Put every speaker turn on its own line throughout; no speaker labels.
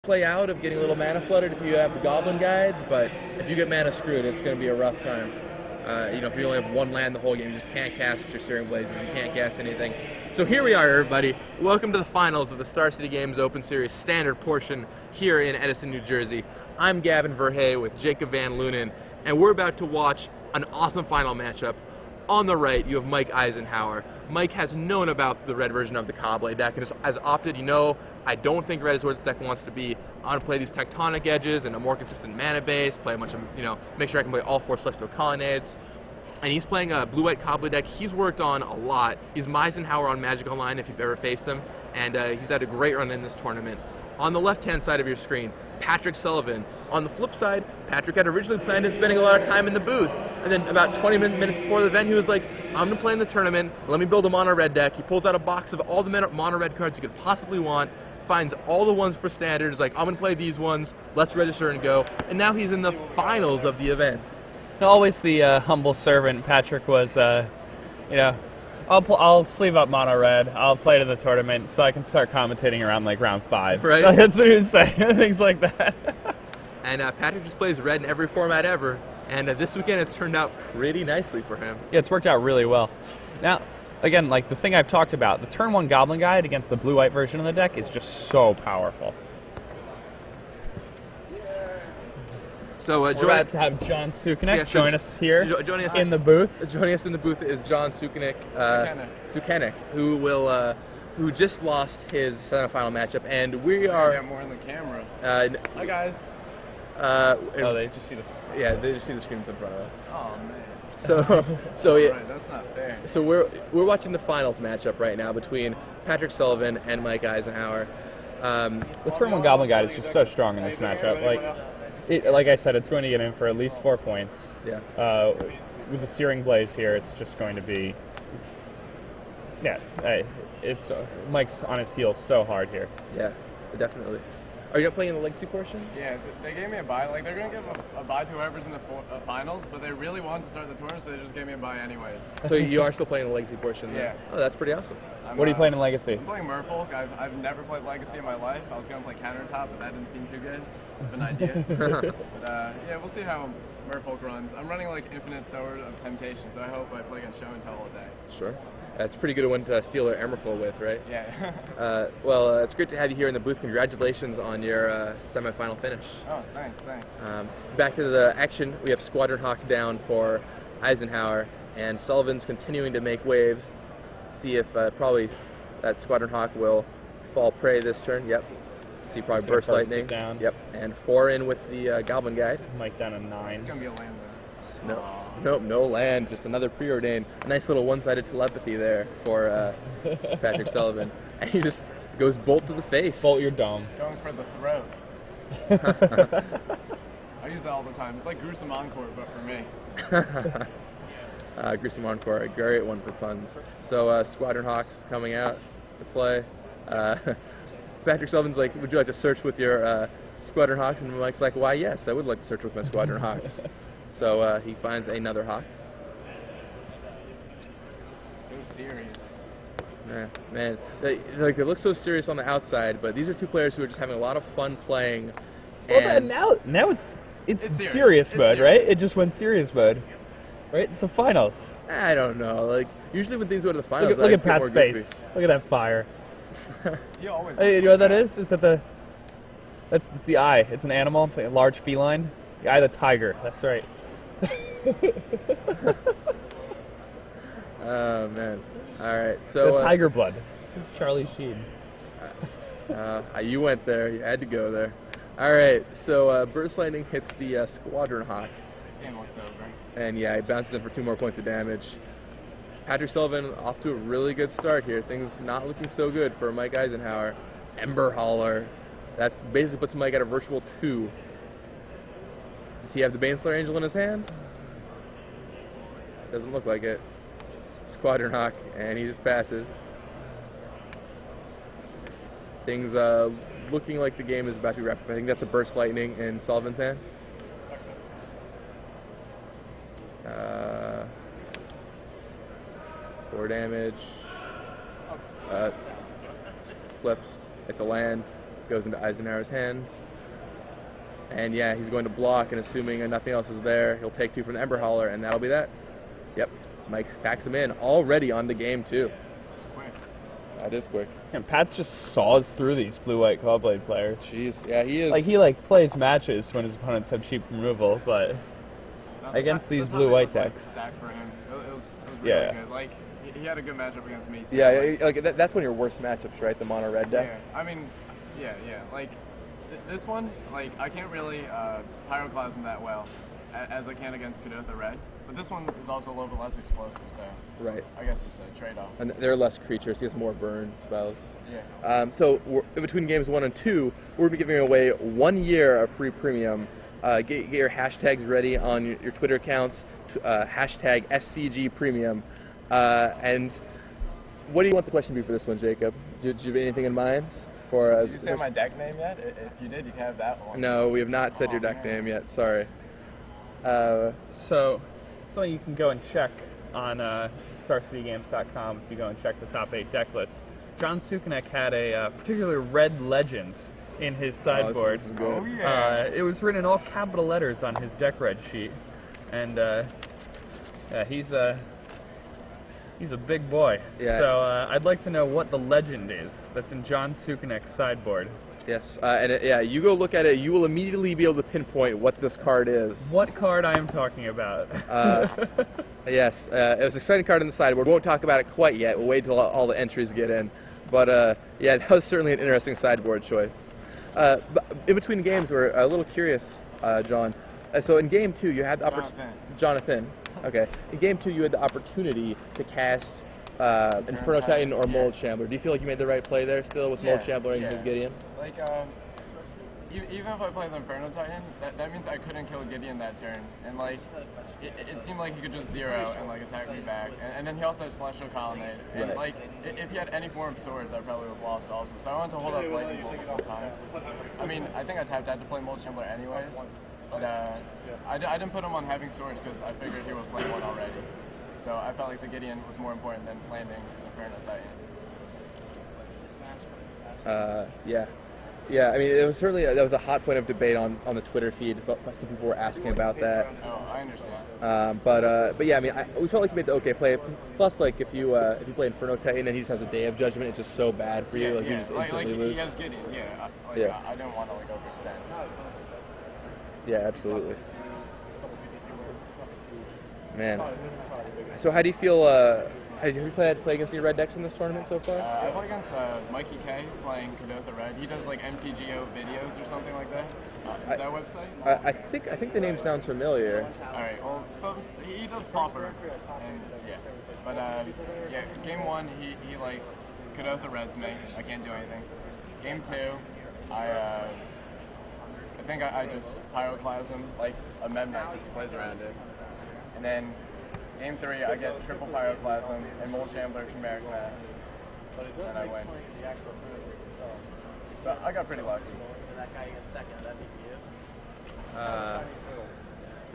play out of getting a little mana flooded if you have the Goblin Guides, but if you get mana screwed, it's going to be a rough time. You know, if you only have one land the whole game, you just can't cast your Searing Blazes, you can't cast anything. So here we are, everybody. Welcome to the finals of the Star City Games Open Series Standard portion here in Edison, New Jersey. I'm Gavin Verhey with Jacob Van Lunen, and we're about to watch an awesome final matchup. On the right, you have Mike Eisenhauer. Mike has known about the red version of the Cobblade deck and has opted, you know, I don't think red is where this deck wants to be. I want to play these Tectonic Edges and a more consistent mana base, play a bunch of, you know, make sure I can play all 4 Celestial Colonnades. And he's playing a blue-white Cobblade deck he's worked on a lot. He's Eisenhauer on Magic Online if you've ever faced him, and he's had a great run in this tournament. On the left-hand side of your screen, Patrick Sullivan. On the flip side, Patrick had originally planned on spending a lot of time in the booth, and then about 20 minutes before the event, he was like, I'm going to play in the tournament, let me build a mono red deck. He pulls out a box of all the mono red cards you could possibly want, finds all the ones for standard, is like, I'm going to play these ones, let's register and go, and now he's in the finals of the event.
Always the humble servant. Patrick was, you know, I'll sleeve up mono red. I'll play to the tournament so I can start commentating around like round 5.
Right.
That's what he was saying. Things like that.
And Patrick just plays red in every format ever. And this weekend it's turned out pretty nicely for him.
Yeah, it's worked out really well. Now, again, like the thing I've talked about, the turn 1 Goblin Guide against the blue-white version of the deck is just so powerful.
So
we're about to have John Sukenik join us here
joining us
in the booth.
Joining us in the booth is John Sukenik, who just lost his semifinal matchup, and we are.
Get more in the camera. Hi guys.
Oh, they just see the screen.
Yeah, they just see the screens in front of us.
Oh man.
So yeah.
Right, that's not fair.
So we're watching the finals matchup right now between Patrick Sullivan and Mike Eisenhauer.
The turn 1 Goblin Guide is just so strong in this matchup. Like I said, it's going to get in for at least 4 points.
Yeah.
With the Searing Blaze here, it's just going to be. Yeah, it's Mike's on his heels so hard here.
Yeah, definitely. Are you not playing in the Legacy portion?
Yeah, they gave me a bye. Like, they're going to give a bye to whoever's in the finals, but they really wanted to start the tournament, so they just gave me a bye anyways.
So you are still playing the Legacy portion then?
Yeah.
Oh, that's pretty awesome.
What are you playing in Legacy?
I'm playing Merfolk. I've never played Legacy in my life. I was going to play Countertop, but that didn't seem too good of an idea. But yeah, we'll see how Merfolk runs. I'm running like Infinite Sword of Temptation, so I hope I play against Show and Tell all day.
Sure. That's a pretty good one to steal an Emrakul with, right?
Yeah.
Well, it's great to have you here in the booth. Congratulations on your semifinal finish.
Oh, thanks.
Back to the action. We have Squadron Hawk down for Eisenhauer, and Sullivan's continuing to make waves. See if probably that Squadron Hawk will fall prey this turn. Yep. See probably Burst Lightning.
Down.
Yep. And 4 in with the Goblin Guide.
Mike down a 9.
It's going to be a land though.
Nope, no land, just another preordained. A nice little one-sided telepathy there for Patrick Sullivan. And he just goes bolt to the face.
Bolt your dome.
Going for the throat. I use that all the time. It's like Gruesome Encore, but for me.
Gruesome Encore, a great one for puns. So Squadron Hawks coming out to play. Patrick Sullivan's like, would you like to search with your Squadron Hawks? And Mike's like, why, yes, I would like to search with my Squadron Hawks. So he finds another Hawk.
So serious.
Yeah, man, they look so serious on the outside, but these are two players who are just having a lot of fun playing. And
well, now it's serious mode, right? It just went serious mode, right? It's the finals.
I don't know. Like usually when things go to the finals,
Look at Pat's face. Look at that fire.
He always.
Hey, you know what that is? Is that that's the eye. It's an animal, it's like a large feline. The eye of the tiger. That's right.
Oh man! All right, so
the tiger blood, Charlie Sheen.
You went there. You had to go there. All right, so Burst Lightning hits the Squadron Hawk.
This game looks over.
And yeah, he bounces in for 2 more points of damage. Patrick Sullivan off to a really good start here. Things not looking so good for Mike Eisenhauer. Ember Hauler. That's basically puts Mike at a virtual 2. Does he have the Baneslayer Angel in his hand? Doesn't look like it. Squadron Hawk, and he just passes. Things looking like the game is about to wrap up. I think that's a Burst Lightning in Sullivan's hand. 4 damage. Flips. It's a land. Goes into Eisenhower's hands. And yeah, he's going to block, and assuming nothing else is there, he'll take 2 from the Ember Hauler, and that'll be that. Yep, Mike packs him in, already on the game too.
It's quick.
That is quick.
And Pat just saws through these blue-white Clawblade players.
Jeez, yeah, he is.
Like, he plays matches when his opponents have cheap removal, but against these blue-white decks.
Stacked for him. It was really good. Like, he had a good matchup against me too.
Yeah, like that's one of your worst matchups, right? The mono red deck.
Yeah, I mean, yeah. Like, this one, like, I can't really Pyroclasm that well as I can against Kadotha Red. But this one is also a little bit less explosive, so
right.
I guess it's a trade-off.
And there are less creatures. He has more burn spells.
Yeah.
So in between games 1 and 2, we're going to be giving away 1 year of free premium. Get your hashtags ready on your Twitter accounts. Hashtag SCG Premium. And what do you want the question to be for this one, Jacob? Did you have anything in mind?
Did you say my deck name yet? If you did, you can have that one.
No, we have not said your deck name yet. Sorry.
So you can go and check on StarCityGames.com if you go and check the top 8 deck lists. John Sukanek had a particular red legend in his sideboard.
This is good.
Oh, yeah.
It was written in all capital letters on his deck red sheet, and he's a big boy.
Yeah.
So I'd like to know what the legend is that's in John Sukanek's sideboard.
Yes, you go look at it, you will immediately be able to pinpoint what this card is.
What card I am talking about.
Yes, it was an exciting card on the sideboard. We won't talk about it quite yet. We'll wait till all the entries get in. But yeah, that was certainly an interesting sideboard choice. But in between games, we're a little curious, John. So in game 2, you had the opportunity. Jonathan. Okay. In game 2, you had the opportunity to cast Inferno Titan or Mold Shambler. Do you feel like you made the right play there still with Mold Shambler and his Gideon?
Like, even if I played the Inferno Titan, that means I couldn't kill Gideon that turn. And, like, it seemed like he could just zero and, like, attack me back. And then he also had Celestial Colonnade. And, like, if he had any form of swords, I probably would have lost also. So I wanted to hold up Lightning Bolt the whole time. I mean, I think I tapped out to play Mold Shambler anyways. But I didn't put him on having swords because I figured he would play one already. So I felt like the Gideon was more important than landing Inferno Titan.
Yeah, I mean, it was certainly that was a hot point of debate on the Twitter feed. But some people were asking about that.
Oh, I understand.
But yeah, I mean, we felt like you made the okay play. Plus, like if you play Inferno Titan and he just has a Day of Judgment, it's just so bad for you. Like you just instantly lose.
He has Gideon. I don't want to like overextend.
Yeah, absolutely. Man. So how do you feel? Have you play against any red decks in this tournament so far?
I play against Mikey K playing Kadotha Red. He does like MTGO videos or something like that. Is that website?
I think the name sounds familiar.
All right. Well, so he does Pauper, and yeah. But yeah, game 1 he like Kadotha Reds me. I can't do anything. Game 2, I think I just Pyroclasm like a Memnet that plays around it, and then game 3 I get triple Pyroclasm and Mold Shambler Chimeric Mass, and I win. So I got pretty lucky.
That guy gets second, that beats you.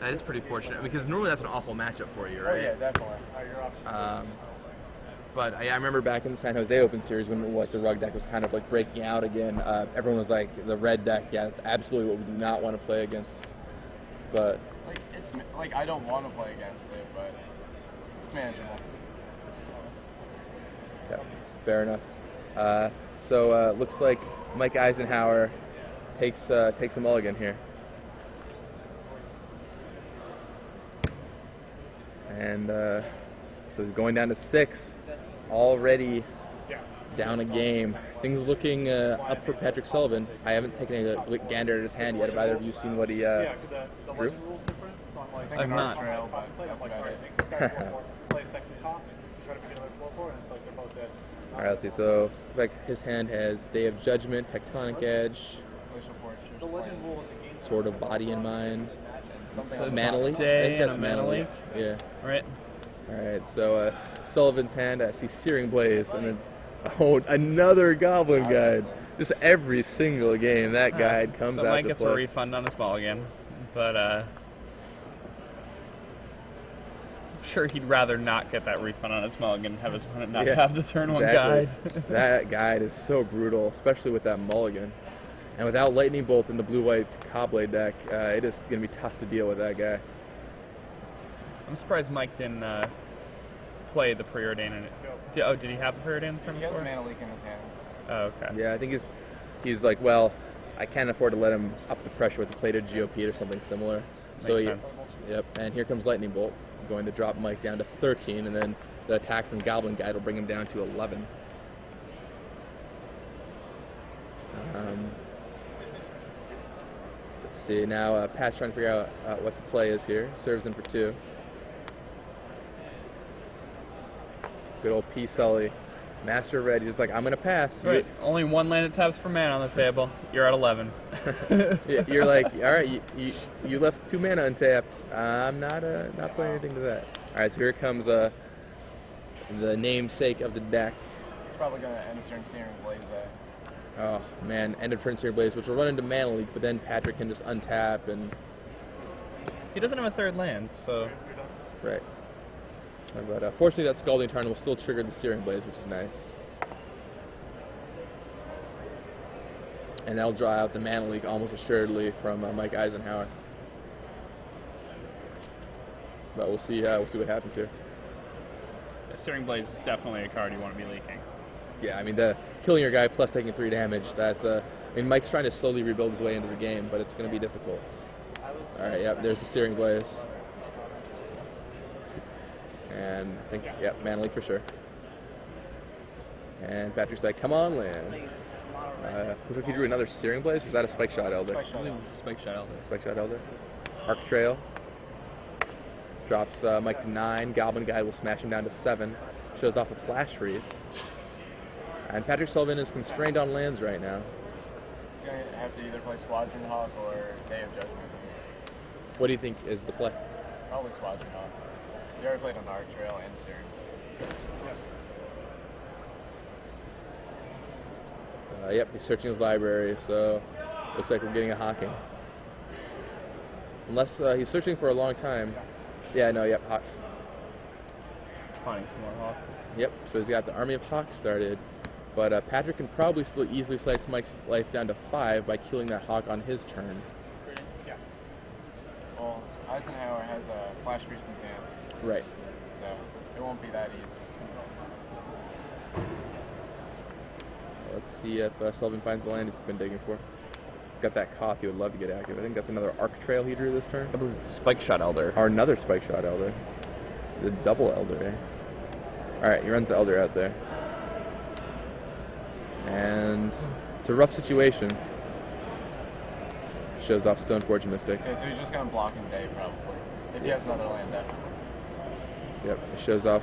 That is pretty fortunate because normally that's an awful matchup for you, right?
Oh yeah, definitely.
But I remember back in the San Jose Open Series when the rug deck was kind of like breaking out again. Everyone was like, the red deck, yeah, that's absolutely what we do not want to play against. But
like it's like I don't want to play against it, but it's manageable.
okay, fair enough. So looks like Mike Eisenhauer takes a mulligan here. And so he's going down to 6, already down a game. Things looking up for Patrick Sullivan. I haven't taken a gander at his hand yet. Have either of you seen what he drew?
I've not.
Trail, but that's about it.
All right, let's see. So looks like his hand has Day of Judgment, Tectonic Edge,
Glacial Fortress,
Sword of Body and Mind,
something
Mana Leak. I
Day
think that's
and a
Mana
Mana
Leak. Yeah.
Right.
All right. So Sullivan's hand, I see Searing Blaze, and then another Goblin Guide. Just every single game that guide comes
so
out
Mike
to
gets
play.
a refund on his mulligan, but I'm sure he'd rather not get that refund on his mulligan and have his opponent not have the turn 1 guide.
That guide is so brutal, especially with that mulligan. And without Lightning Bolt in the blue-white Cobblade deck, it is going to be tough to deal with that guy.
I'm surprised Mike didn't play the Preordain in it. Oh, did he have the Preordain in the turn
He has
before?
Mana Leak in his hand.
Oh, okay.
Yeah, I think he's like, well, I can't afford to let him up the pressure with the plated GOP or something similar.
Makes sense.
Yep, and here comes Lightning Bolt, going to drop Mike down to 13, and then the attack from Goblin Guide will bring him down to 11. Let's see, now Pat's trying to figure out what the play is here. Serves in for 2. Good old P. Sully. Master of Red, he's just like, I'm going to pass.
Right. Only one land that taps for mana on the table. You're at 11.
You're like, all right, you left 2 mana untapped. I'm not playing anything to that. All right, so here comes the namesake of the deck.
He's probably going to end of turn Searing Blaze that.
Oh man, end of turn Searing Blaze, which will run into Mana Leak, but then Patrick can just untap and.
He doesn't have a 3rd land, so.
Right. But fortunately, that Scalding Tarn will still trigger the Searing Blaze, which is nice. And that'll draw out the Mana Leak almost assuredly from Mike Eisenhauer. But we'll see what happens here.
Searing Blaze is definitely a card you want to be leaking.
Yeah, I mean, killing your guy plus taking 3 damage, that's I mean, Mike's trying to slowly rebuild his way into the game, but it's going to be difficult. All right, yep, there's the Searing Blaze. And I think, yep, Mana Leak for sure. And Patrick's like, come on, land. Looks like he drew another Searing Blaze, or was that a Spike Shot Elder?
Spike Shot Elder.
Spike Shot Elder. Arc Trail. Drops Mike to 9. Goblin Guide will smash him down to 7. Shows off a Flash Freeze. And Patrick Sullivan is constrained on lands right now.
He's going to have to either play Squadron Hawk or Day of Judgment.
What do you think is the play?
Probably Squadron Hawk. He already played on Arc Trail and Searing. Yes.
Yep, he's searching his library, so looks like we're getting a Hawking. Unless he's searching for a long time. Yeah, no, yep, Hawk.
Finding some more Hawks.
Yep, so he's got the Army of Hawks started. But Patrick can probably still easily slice Mike's life down to 5 by killing that Hawk on his turn.
Yeah. Well, Eisenhower has a Flash Freeze in his hand.
Right.
So it won't be that easy.
Let's see if Sullivan finds the land he's been digging for. Got that Koth, he would love to get active. I think that's another Arc Trail he drew this turn.
I believe it's Spike Shot Elder.
Or another Spike Shot Elder. The double Elder, eh? Alright, he runs the Elder out there. And it's a rough situation. Shows off Stoneforge Mystic.
Okay, so he's just going to block in Day probably. If he has another land deck.
Yep, it shows off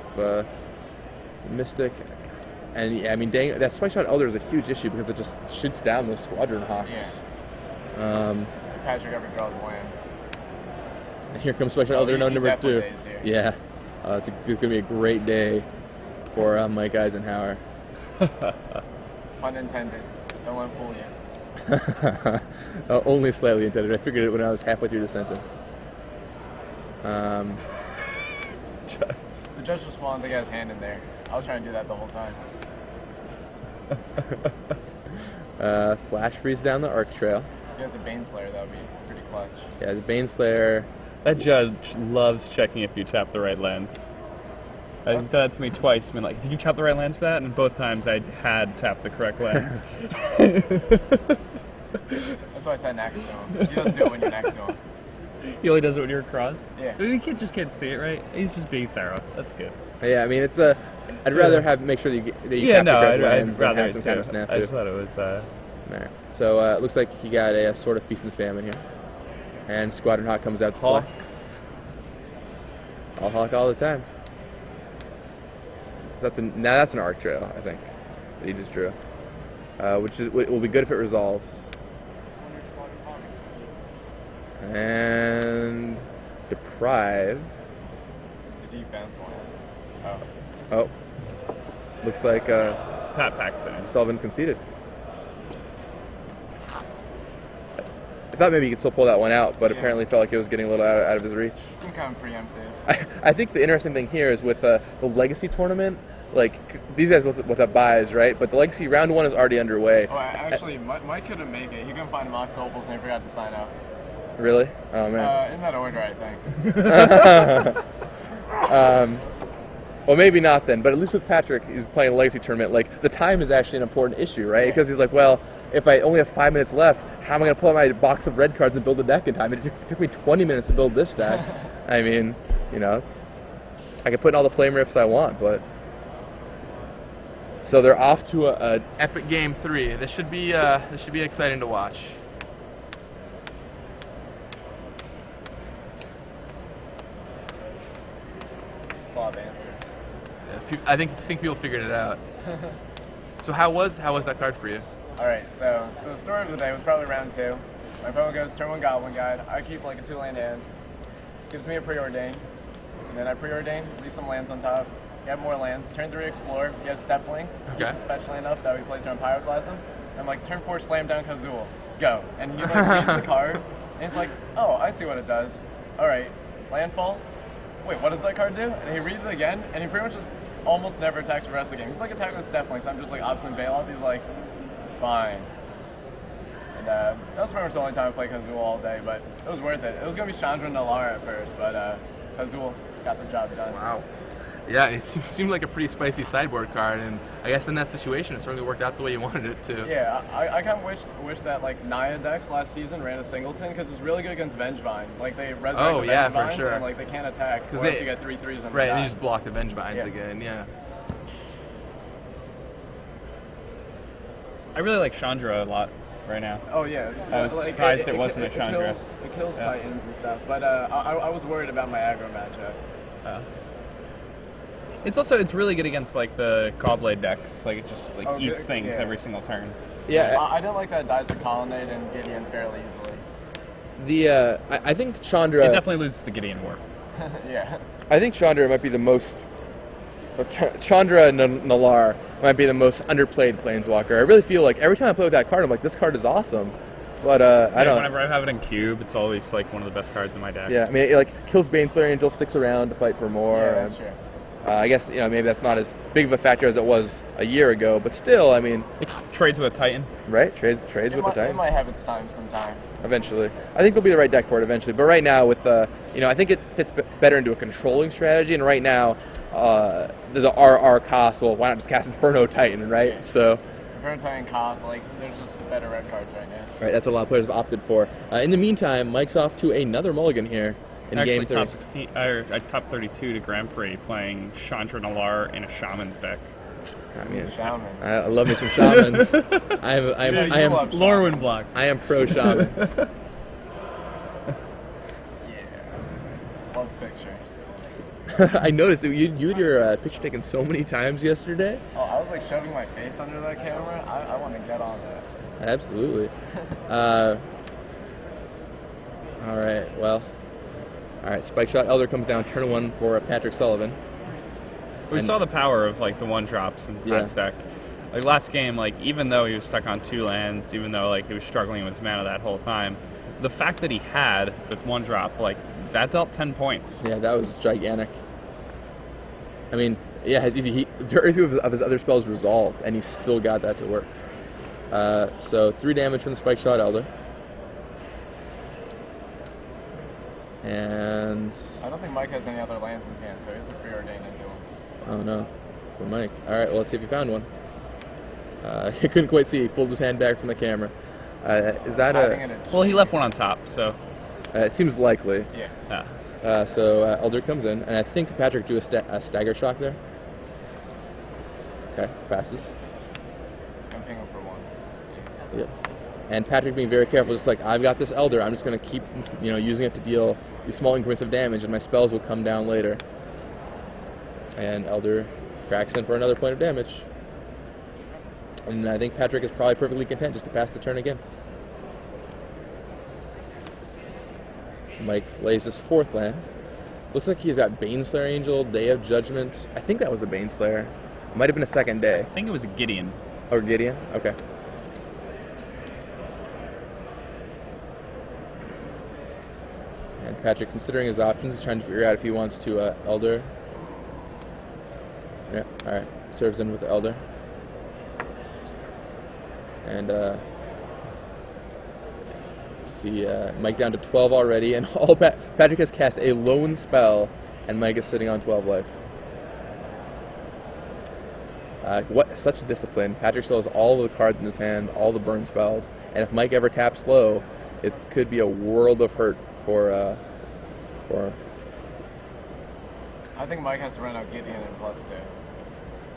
Mystic. And yeah, I mean, dang, that Spike Shot Elder is a huge issue because it just shoots down those Squadron Hawks.
Yeah. If Patrick ever draws land.
And here comes Spike Shot Elder, no, number 2. Yeah, it's going to be a great day for Mike Eisenhauer.
Pun intended. Don't let him fool you.
Only slightly intended. I figured it when I was halfway through the sentence.
The judge just wanted to get his hand in there. I was trying to do that the whole time.
Flash Freeze down the Arc Trail.
If he has a Baneslayer, that would be pretty clutch.
Yeah, the Baneslayer.
That judge loves checking if you tap the right lands. He's done it to me twice. Been like, did you tap the right lands for that? And both times I had tapped the correct lands.
That's why I said next to him. He doesn't do it when you're next to him.
He only does it when you're across?
Yeah.
You can't see it, right? He's just being thorough. That's good.
Yeah, I mean, it's a. I'd rather make sure that you tap the correct lands than have some kind of snafu.
I just thought it was.
Alright, so it looks like he got a sort of Feast and Famine here. And Squadron Hawk comes out to play.
Hawks.
All Hawk all the time. So now that's an Arc Trail, I think, that he just drew. Which will be good if it resolves. And Deprive.
Did he bounce land?
Oh. Looks like
Pat Paxton.
Sullivan conceded. I thought maybe he could still pull that one out, but apparently felt like it was getting a little out of his reach.
Seemed kind of preemptive.
I think the interesting thing here is with the Legacy tournament, like these guys both have buys, right? But the Legacy round 1 is already underway.
Oh, actually, Mike couldn't make it. He couldn't find Mox Opals and he forgot to sign up.
Really? Oh man.
In that order, I think.
Well, maybe not then, but at least with Patrick, he's playing a Legacy tournament. Like, the time is actually an important issue, right? Because he's like, well, if I only have 5 minutes left, how am I going to pull out my box of red cards and build a deck in time? It took me 20 minutes to build this deck. I mean, you know, I can put in all the flame rifts I want, but... So they're off to an epic game 3. This should be exciting to watch.
Flop answers.
Yeah, I think people figured it out. So how was that card for you?
All right, so the story of the day was probably round 2. My opponent goes turn 1 Goblin Guide. I keep like a 2-land hand. Gives me a preordain, and then I preordain, leave some lands on top. Get more lands. Turn 3 Explore. He has Step Links.
Okay.
Keeps special enough that we plays around Pyroclasm. I'm like, turn 4 Slam Down Kazul. Go. And he like reads the card, and he's like, oh, I see what it does. All right, landfall. Wait, what does that card do? And he reads it again, and he pretty much just almost never attacks the rest of the game. He's like attacking with Step Links. I'm just like Obstinate Bailoff. He's like, fine. And that was pretty much the only time I played Kazul all day, but it was worth it. It was going to be Chandra and Nalar at first, but Kazul got the job done.
Wow. Yeah, it seemed like a pretty spicy sideboard card, and I guess in that situation it certainly worked out the way you wanted it to.
Yeah, I kind of wish that like Naya decks last season ran a singleton because it's really good against Vengevine. Like they resurrect the Vengevines
for sure.
and like they can't attack unless you get 3/3s on the
right,
die.
and you just block the Vengevines again. Yeah.
I really like Chandra a lot right now.
Oh yeah,
I was surprised it wasn't a Chandra.
It kills Titans and stuff, but I was worried about my aggro matchup.
It's really good against like the Cawblade decks. Like it just like eats things every single turn.
Yeah.
I didn't like that it dies to Colonnade and Gideon fairly easily.
I think Chandra.
It definitely loses the Gideon War.
Yeah.
I think Chandra might be the most. Chandra and Nalar might be the most underplayed Planeswalker. I really feel like every time I play with that card, I'm like, this card is awesome. But I don't.
Whenever I have it in cube, it's always like one of the best cards in my deck.
Yeah, I mean, it like kills Baneslayer Angel, sticks around to fight for more.
Yeah, that's true.
I guess maybe that's not as big of a factor as it was a year ago, but still, I mean,
It trades with a Titan.
right? Trades with the Titan.
It might have its time sometime.
Eventually, I think there'll be the right deck for it eventually. But right now, with I think it fits better into a controlling strategy. And right now, the RR cost. Well, why not just cast Inferno Titan, right?
Yeah.
So.
Inferno Titan Cop, like there's just better red cards right now.
Right, that's what a lot of players have opted for. In the meantime, Mike's off to another mulligan here in
Actually,
game 3.
top 16, top 32 to Grand Prix playing Chandra Nalar in a Shaman's deck.
I mean,
Shaman.
I love me some shamans. I am
Lorwyn block.
I am pro shaman.
Yeah. Love pictures.
I noticed that you had your picture taken so many times yesterday.
Oh, I was like shoving my face under that camera. I want to get on that.
Absolutely. All right. Well. All right. Spike Shot Elder comes down turn 1 for Patrick Sullivan.
We saw the power of like the 1-drops in Pat's deck. Like last game, like even though he was stuck on 2 lands, even though like he was struggling with his mana that whole time, the fact that he had with 1-drop, like that dealt 10 points.
Yeah, that was gigantic. I mean, yeah, very few of his other spells resolved, and he still got that to work. So 3 damage from the Spike Shot Elder. And
I don't think Mike has any other lands in his hand, so he's a preordained into him.
oh no, for Mike. All right, well, let's see if he found one. I couldn't quite see. He pulled his hand back from the camera. Is that
Well, he left one on top, so
it seems likely.
Yeah.
So Elder comes in, and I think Patrick drew a stagger shock there. Okay, passes.
I'm ping him for 1.
Yeah. And Patrick being very careful, just like, I've got this Elder, I'm just going to keep using it to deal these small increments of damage, and my spells will come down later. And Elder cracks in for another point of damage. And I think Patrick is probably perfectly content just to pass the turn again. Mike lays his 4th land. Looks like he's got Baneslayer Angel, Day of Judgment. I think that was a Baneslayer. It might have been a second day.
I think it was a Gideon.
Or Gideon? Okay. And Patrick, considering his options, is trying to figure out if he wants to Elder. Yeah, alright. serves in with the elder. And see Mike down to 12 already, and Patrick has cast a lone spell, and Mike is sitting on 12 life. What such discipline! Patrick still has all of the cards in his hand, all the burn spells, and if Mike ever taps low, it could be a world of hurt for.
I think Mike has to run out Gideon and +2.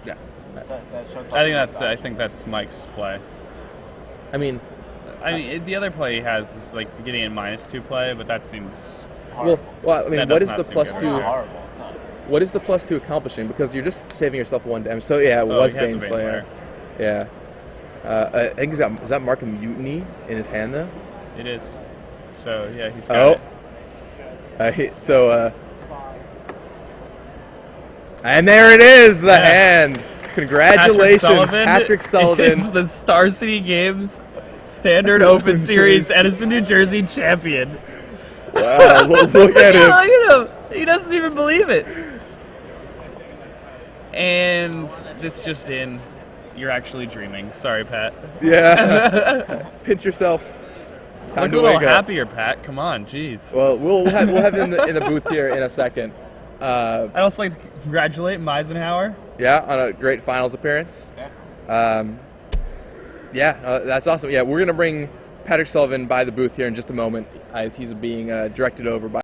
Yeah.
That shows.
I think that's Mike's play.
I mean,
the other play he has is like getting in -2 play, but that seems
Horrible.
well, I mean,
That
what
does
is
not
the
seem good.
It's
+2?
not horrible. It's not.
What is the +2 accomplishing? Because you're just saving yourself 1 damage. So yeah, it
Oh,
was
he has a
Baneslayer. Yeah. I think he's got. Is that Mark of Mutiny in his hand though?
it is. So yeah, he's got it.
And there it is, the hand. Congratulations, Patrick Sullivan.
is the Star City Games Standard Open Series Edison, New Jersey champion.
Wow, look at him.
Look at him. He doesn't even believe it. And this just in, you're actually dreaming. Sorry, Pat.
Yeah. Pinch yourself. Time
Look
to
a little
wake up.
happier, Pat. Come on, jeez.
Well, we'll have him in the booth here in a second.
I'd also like to congratulate Eisenhauer.
Yeah, on a great finals appearance. That's awesome. Yeah, we're gonna bring Patrick Sullivan by the booth here in just a moment as he's being directed over by